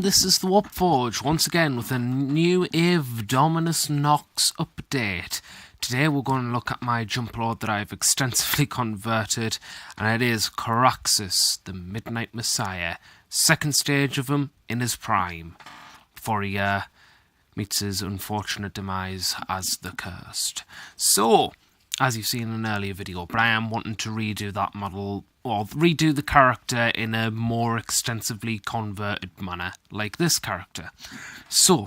this is the Warpforge, once again with a new Ave Dominus Nox update. Today we're going to look at my jump lord that I've extensively converted, and it is Coraxis, the Midnight Messiah, second stage of him in his prime, before he meets his unfortunate demise as the Cursed. So, as you've seen in an earlier video, but I am wanting to redo that model, or redo the character in a more extensively converted manner, like this character. So,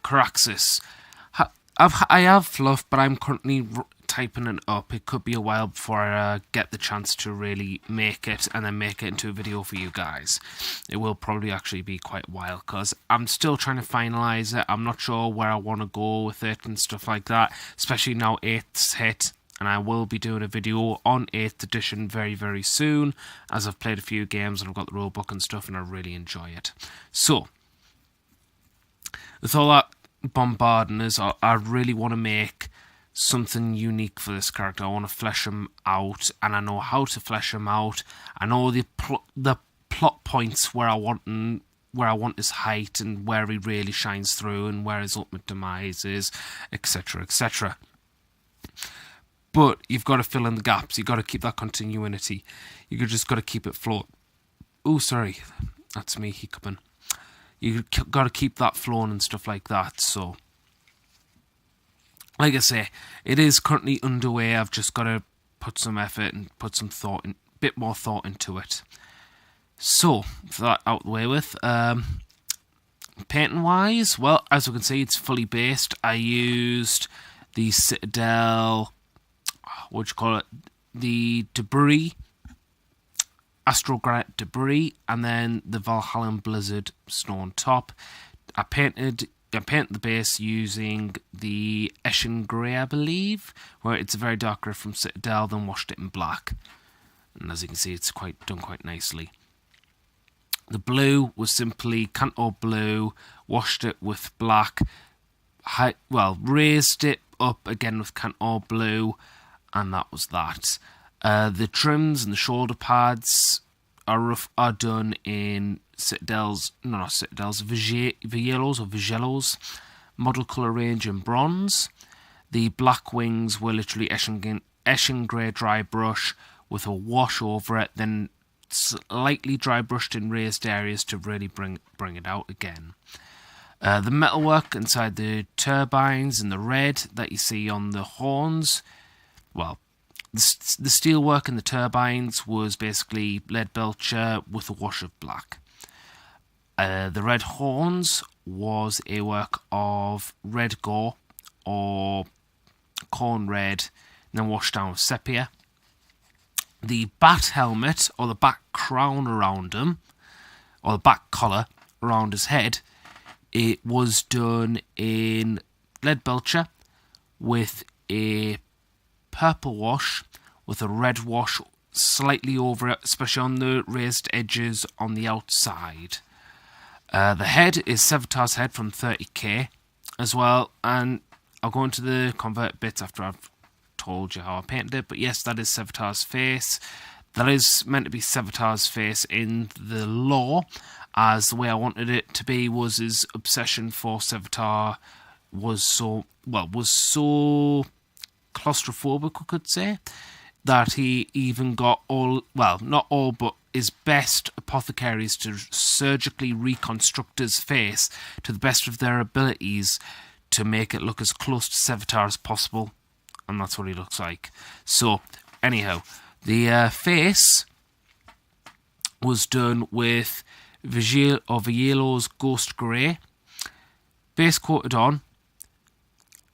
Coraxis. I have fluff, but I'm currently typing it up. It could be a while before I get the chance to really make it, and then make it into a video for you guys. It will probably actually be quite a while, because I'm still trying to finalise it. I'm not sure where I want to go with it and stuff like that, especially now 8th's hit, and I will be doing a video on 8th edition very, very soon, as I've played a few games and I've got the rulebook and stuff, and I really enjoy it. So, with all that bombarding, I really want to make something unique for this character. I want to flesh him out, and I know how to flesh him out. I know the plot points where I want his height, and where he really shines through, and where his ultimate demise is, etc., etc. But you've got to fill in the gaps. You've got to keep that continuity. You just got to keep it float. Oh, sorry, that's me hiccuping. You've got to keep that flowing and stuff like that. So, like I say, it is currently underway. I've just got to put some effort and put some thought, a bit more thought into it. So, for that out the way with, painting wise, well, as you can see, it's fully based. I used the Citadel, the debris, Astrogranite debris, and then the Valhallan Blizzard snow on top. I painted the base using the Eshin Grey, I believe, where it's a very dark grey from Citadel, then washed it in black. And as you can see, it's done quite nicely. The blue was simply Cantor blue, washed it with black, raised it up again with Cantor blue, and that was that. The trims and the shoulder pads are done in Vigello's model colour range in bronze. The black wings were literally Eshin Grey dry brush with a wash over it, then slightly dry brushed in raised areas to really bring it out again. The metalwork inside the turbines in the red that you see on the horns, well, the steelwork in the turbines was basically lead belcher with a wash of black. The red horns was a work of red gore or corn red, and then washed down with sepia. The bat helmet, or the bat crown around him, or the bat collar around his head, it was done in lead belcher with a purple wash with a red wash slightly over it, especially on the raised edges on the outside. The head is Sevatar's head from 30k as well, and I'll go into the convert bits after I've told you how I painted it, but yes, that is Sevatar's face. That is meant to be Sevatar's face in the lore, as the way I wanted it to be was his obsession for Sevatar was so claustrophobic, I could say, that he even got not all, but his best apothecaries to surgically reconstruct his face to the best of their abilities to make it look as close to Sevatar as possible, and that's what he looks like. So, anyhow, the face was done with Vigello's Ghost Grey, base coated on,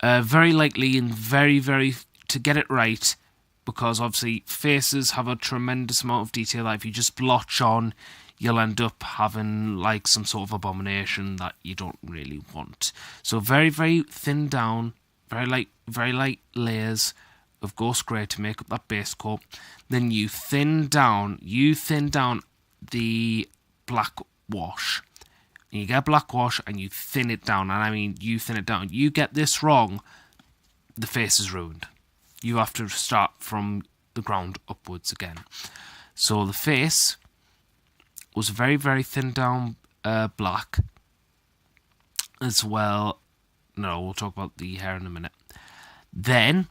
very lightly and very, very, to get it right, because obviously faces have a tremendous amount of detail that if you just blotch on, you'll end up having like some sort of abomination that you don't really want. So very, very thin down, very light layers of Ghost Grey to make up that base coat. Then you thin down the black wash. And you get black wash and you thin it down, and I mean you thin it down. You get this wrong, the face is ruined. You have to start from the ground upwards again. So the face was very, very thin down black as well. No, we'll talk about the hair in a minute. Then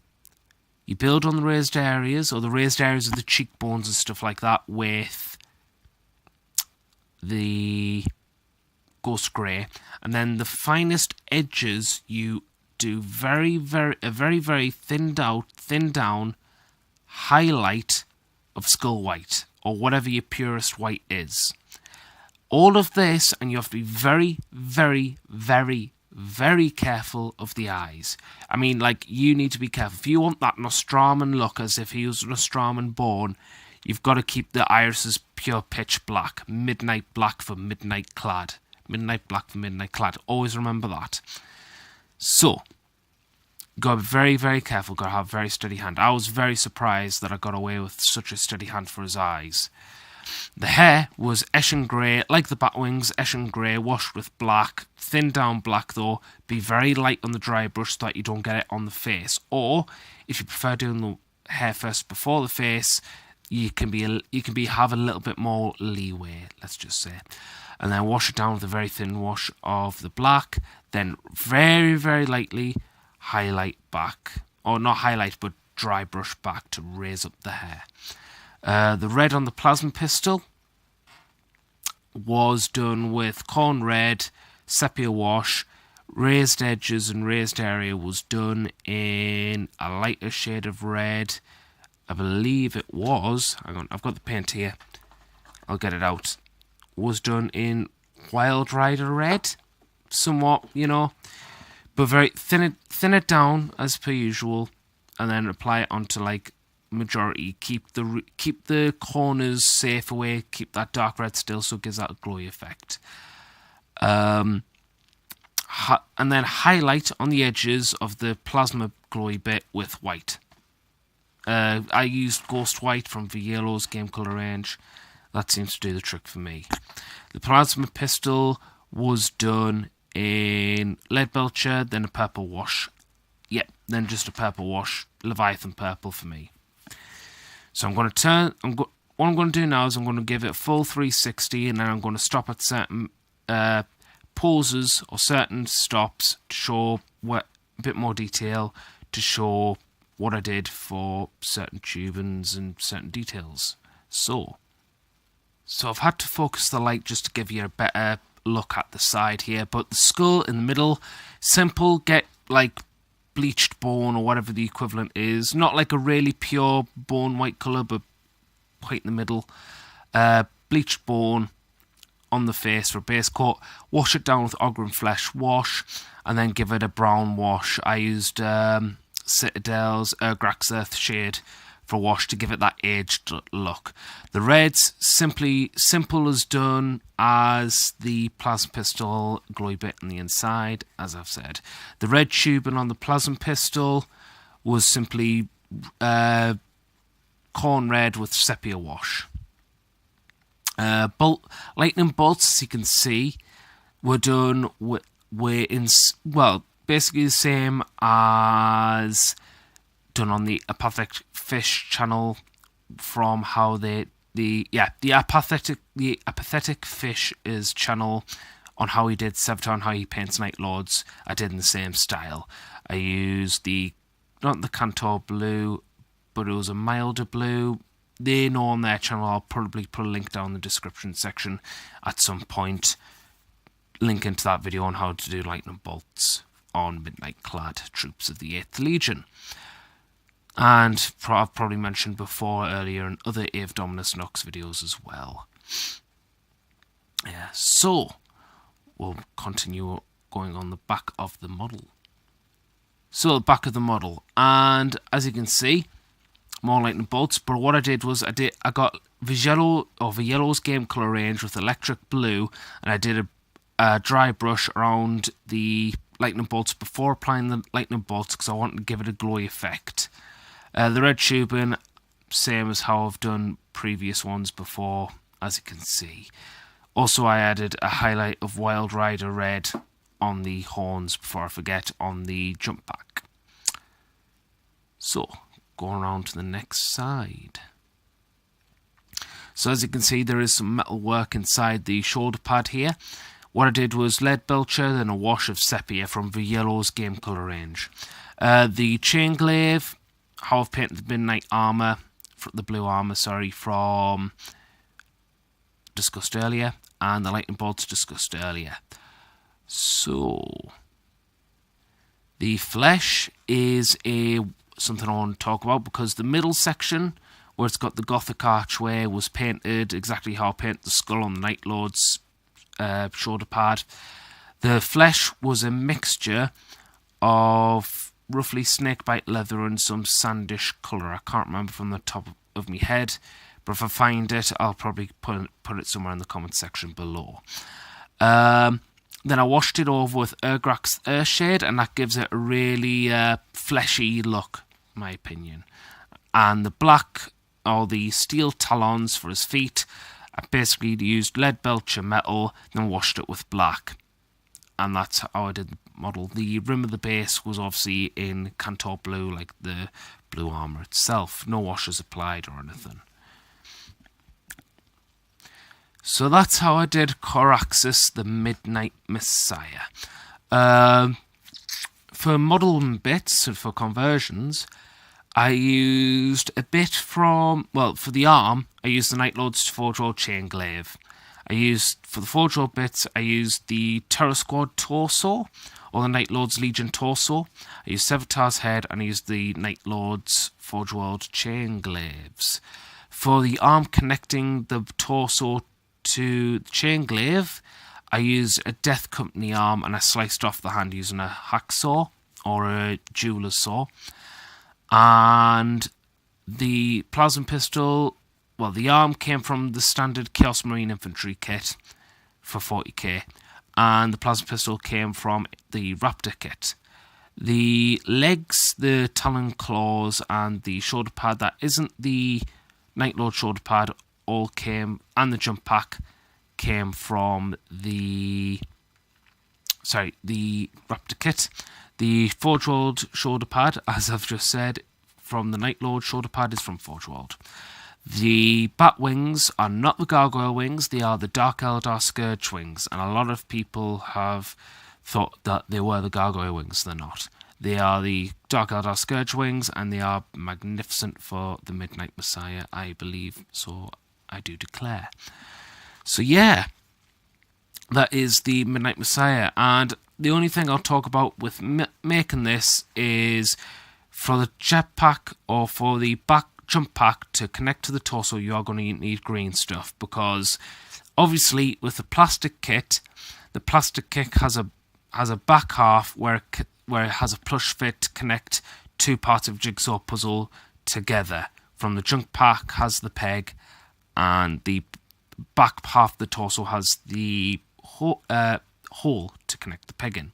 you build on the raised areas, or the raised areas of the cheekbones and stuff like that, with the ghost grey, and then the finest edges you do a very, very thin down highlight of skull white, or whatever your purest white is. All of this, and you have to be very, very, very, very careful of the eyes. I mean, like, you need to be careful. If you want that Nostraman look as if he was Nostraman born, you've got to keep the irises pure pitch black. Midnight black for midnight clad. Midnight black for midnight clad. Always remember that. So, got to be very, very careful. Got to have a very steady hand. I was very surprised that I got away with such a steady hand for his eyes. The hair was Eshin grey, like the bat wings, Eshin grey, washed with black. Thin down black though. Be very light on the dry brush so that you don't get it on the face. Or, if you prefer doing the hair first before the face, you can have a little bit more leeway, let's just say. And then wash it down with a very thin wash of the black. Then very, very lightly highlight back. Or not highlight, but dry brush back to raise up the hair. The red on the plasma pistol was done with corn red, sepia wash. Raised edges and raised area was done in a lighter shade of red. I believe it was, hang on, I've got the paint here, I'll get it out, was done in Wild Rider red, somewhat, you know, but very thin it down as per usual, and then apply it onto like majority. Keep the corners safe away, keep that dark red still so it gives that glowy effect. And then highlight on the edges of the plasma glowy bit with white. I used Ghost White from Vielo's game colour range. That seems to do the trick for me. The plasma pistol was done in lead belcher, then a purple wash. Yep, then just a purple wash, Leviathan purple for me. So I'm going to what I'm going to do now is I'm going to give it a full 360, and then I'm going to stop at certain pauses or certain stops to show a bit more detail, to show what I did for certain tubings and certain details. So I've had to focus the light just to give you a better look at the side here, but the skull in the middle, simple, get like bleached bone or whatever the equivalent is, not like a really pure bone white colour, but white in the middle, bleached bone on the face for a base coat, wash it down with Ogren Flesh wash, and then give it a brown wash. I used Citadel's Graxearth shade for wash to give it that aged look. The red's simple as done as the plasma pistol glowy bit on the inside, as I've said. The red tubing on the plasma pistol was simply corn red with sepia wash. Lightning bolts, as you can see, were done basically the same as done on the Apathetic Fish channel, from how the Apathetic Fish is channel on how he did Sevatar and how he paints Night Lords. I did in the same style. I used not the Cantor blue, but it was a milder blue. They know on their channel. I'll probably put a link down in the description section at some point, linking to that video on how to do lightning bolts on midnight clad troops of the 8th Legion. And I've probably mentioned before earlier in other Ave Dominus Nox videos as well. Yeah, so we'll continue going on the back of the model. So the back of the model, and as you can see, more lightning bolts. But what I did was I got Vielo's game colour range with electric blue, and I did a dry brush around the lightning bolts before applying the lightning bolts because I wanted to give it a glowy effect. The red tubing, same as how I've done previous ones before, as you can see. Also, I added a highlight of Wild Rider red on the horns, before I forget, on the jump back. So, going around to the next side. So as you can see, there is some metal work inside the shoulder pad here. What I did was lead belcher, then a wash of sepia from the Yellow's game colour range. The chain glaive, how I've painted the midnight armour, the blue armour, sorry, from discussed earlier, and the lightning bolts discussed earlier. So the flesh is something I want to talk about, because the middle section, where it's got the Gothic archway, was painted exactly how I painted the skull on the Night Lords shoulder pad. The flesh was a mixture of roughly snakebite leather and some sandish colour. I can't remember from the top of my head, but if I find it, I'll probably put it somewhere in the comment section below. Then I washed it over with Urgrax Earthshade, and that gives it a really fleshy look, in my opinion. And the black, or the steel talons for his feet, I basically used lead belcher metal, then washed it with black. And that's how I did the model. The rim of the base was obviously in Cantor blue, like the blue armour itself. No washes applied or anything. So that's how I did Coraxis, the Midnight Messiah. For modelling bits, for conversions, I used a bit from, well, for the arm, I used the Night Lords Forge World Chain Glaive. For the Forge World bits, I used the Terror Squad Torso, or the Night Lords Legion Torso. I used Sevatar's head, and I used the Night Lords Forge World Chain Glaives. For the arm connecting the torso to the chain glaive, I used a Death Company arm, and I sliced off the hand using a hacksaw, or a jeweler's saw. And the plasma pistol, well, the arm came from the standard Chaos Marine Infantry kit for 40k, and the plasma pistol came from the Raptor kit. The legs, the talon claws, and the shoulder pad that isn't the Night Lord shoulder pad all came, and the jump pack came from the Raptor kit. The Forge World shoulder pad, as I've just said, from the Night Lord shoulder pad is from Forge World. The bat wings are not the gargoyle wings, they are the Dark Eldar Scourge wings, and a lot of people have thought that they were the gargoyle wings. They're not. They are the Dark Eldar Scourge wings, and they are magnificent for the Midnight Messiah, I believe, so I do declare. So yeah, that is the Midnight Messiah, and the only thing I'll talk about with making this is for the jetpack or for the back jump pack to connect to the torso, you are going to need green stuff, because obviously with the plastic kit has a back half where it has a plush fit to connect two parts of jigsaw puzzle together. From the jump pack has the peg, and the back half of the torso has the hole to connect the peg in.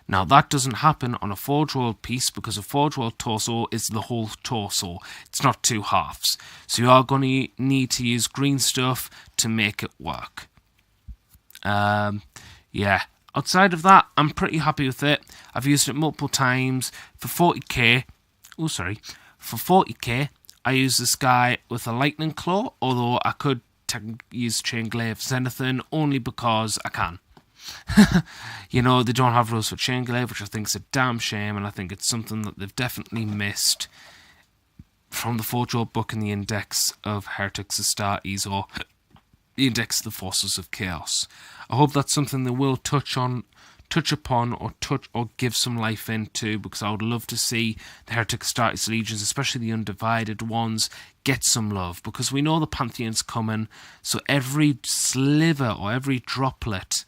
Now that doesn't happen on a Forge World piece, because a Forge World torso is the whole torso. It's not two halves. So you are going to need to use green stuff to make it work. Yeah. Outside of that, I'm pretty happy with it. I've used it multiple times. For 40k, I use this guy with a lightning claw, although I could use chain glaive as anything, only because I can. You know, they don't have rules for chain glaive, which I think is a damn shame, and I think it's something that they've definitely missed from the Forge World book and the Index of Hereteks Astartes, or the Index of the Forces of Chaos. I hope that's something they will touch upon, or give some life into, because I would love to see the Hereteks Astartes legions, especially the undivided ones, get some love, because we know the Pantheon's coming, so every sliver or every droplet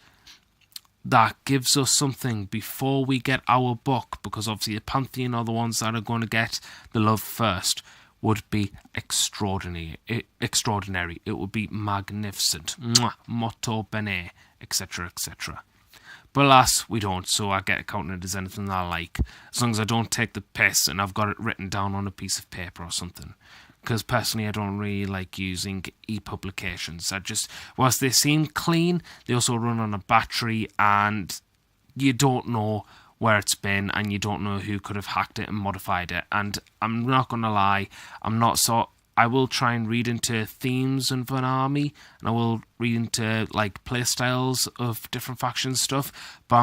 that gives us something before we get our book, because obviously the Pantheon are the ones that are going to get the love first, would be extraordinary. It would be magnificent. Mwah, motto bene, etc., etc. But alas, we don't, so I get it counted as anything that I like, as long as I don't take the piss and I've got it written down on a piece of paper or something. Because personally, I don't really like using e-publications. Whilst they seem clean, they also run on a battery, and you don't know where it's been, and you don't know who could have hacked it and modified it. And I'm not going to lie, I'm not I will try and read into themes of an army, and I will read into like playstyles of different factions stuff, but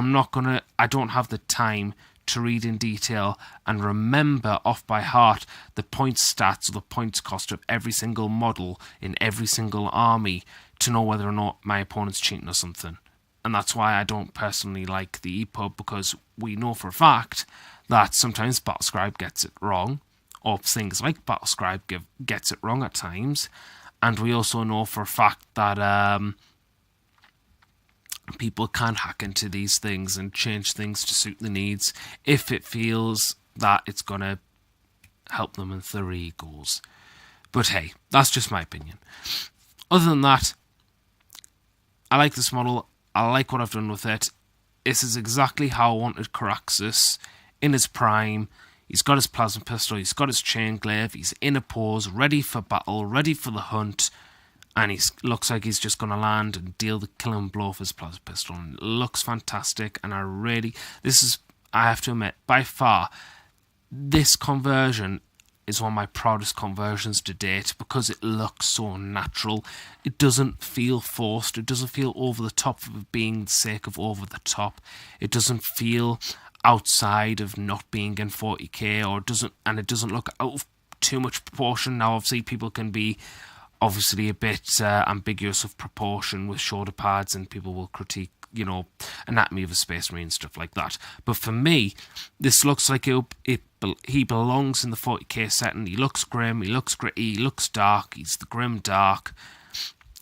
I don't have the time to read in detail and remember off by heart the point stats or the points cost of every single model in every single army to know whether or not my opponent's cheating or something. And that's why I don't personally like the EPUB, because we know for a fact that sometimes Battlescribe gets it wrong, or things like Battlescribe gets it wrong at times, and we also know for a fact that people can hack into these things and change things to suit the needs if it feels that it's going to help them with their egos. But hey, that's just my opinion. Other than that, I like this model. I like what I've done with it. This is exactly how I wanted Coraxis in his prime. He's got his plasma pistol, he's got his chain glaive, he's in a pose, ready for battle, ready for the hunt, and he looks like he's just going to land and deal the killing blow for his plasma pistol. And it looks fantastic, and I have to admit, by far, this conversion is one of my proudest conversions to date, because it looks so natural. It doesn't feel forced, it doesn't feel over the top of being the sake of over the top. It doesn't feel outside of not being in 40k, it doesn't look out of too much proportion. Now obviously people can be obviously a bit ambiguous of proportion with shoulder pads, and people will critique, anatomy of a Space Marine and stuff like that. But for me, this looks like he belongs in the 40k setting. He looks grim, he looks gritty, he looks dark, he's the grim dark.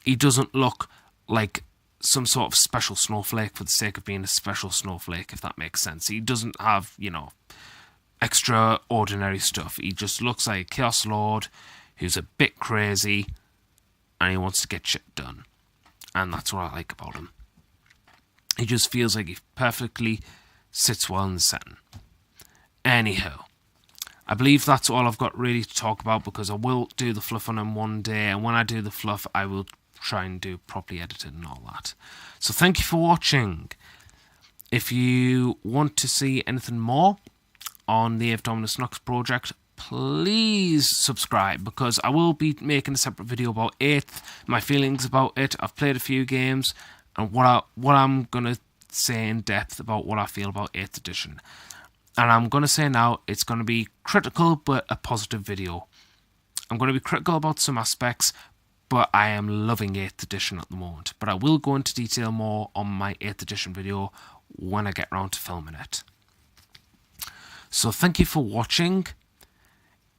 He doesn't look like some sort of special snowflake for the sake of being a special snowflake, if that makes sense. He doesn't have, extraordinary stuff. He just looks like a Chaos Lord who's a bit crazy and he wants to get shit done. And that's what I like about him. He just feels like he perfectly sits well in the setting. Anyhow, I believe that's all I've got really to talk about, because I will do the fluff on him one day, and when I do the fluff, I will try and do properly edited and all that. So thank you for watching. If you want to see anything more on the Ave Dominus Nox project, please subscribe, because I will be making a separate video about 8th, my feelings about it. I've played a few games, and what I'm going to say in depth about what I feel about 8th edition. And I'm going to say now, it's going to be critical, but a positive video. I'm going to be critical about some aspects, but I am loving 8th edition at the moment. But I will go into detail more on my 8th edition video when I get around to filming it. So thank you for watching.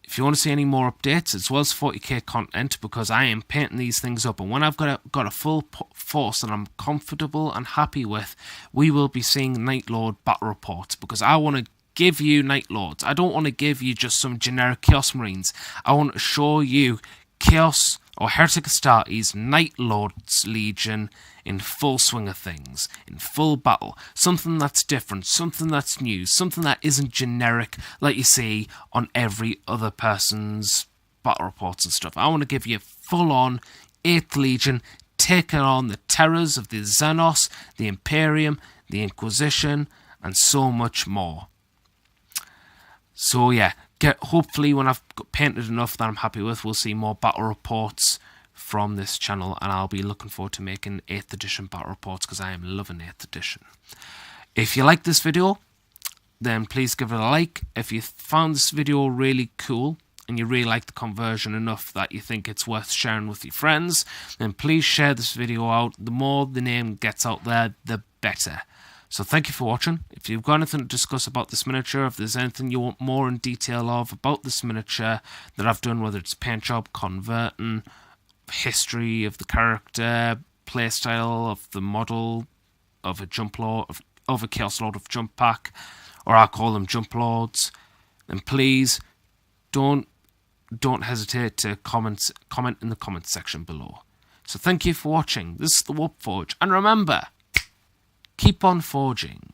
If you want to see any more updates as well as 40k content, because I am painting these things up, and when I've got a full force that I'm comfortable and happy with, we will be seeing Night Lord battle reports, because I want to give you Night Lords. I don't want to give you just some generic Chaos Marines. I want to show you Chaos or Heretic Astartes Night Lords Legion in full swing of things, in full battle. Something that's different, something that's new, something that isn't generic like you see on every other person's battle reports and stuff. I want to give you full-on 8th Legion taking on the terrors of the Xenos, the Imperium, the Inquisition, and so much more. So yeah, hopefully when I've painted enough that I'm happy with, we'll see more battle reports from this channel, and I'll be looking forward to making 8th edition battle reports, because I am loving 8th edition. If you like this video, then please give it a like. If you found this video really cool and you really like the conversion enough that you think it's worth sharing with your friends, then please share this video out. The more the name gets out there, the better. So thank you for watching. If you've got anything to discuss about this miniature, if there's anything you want more in detail of about this miniature that I've done, whether it's paint job, converting, history of the character, playstyle of the model, of a jump lord, of a Chaos Lord of Jump Pack, or I call them Jump Lords, then please don't hesitate to comment in the comment section below. So thank you for watching. This is the Warp Forge, and remember, keep on forging.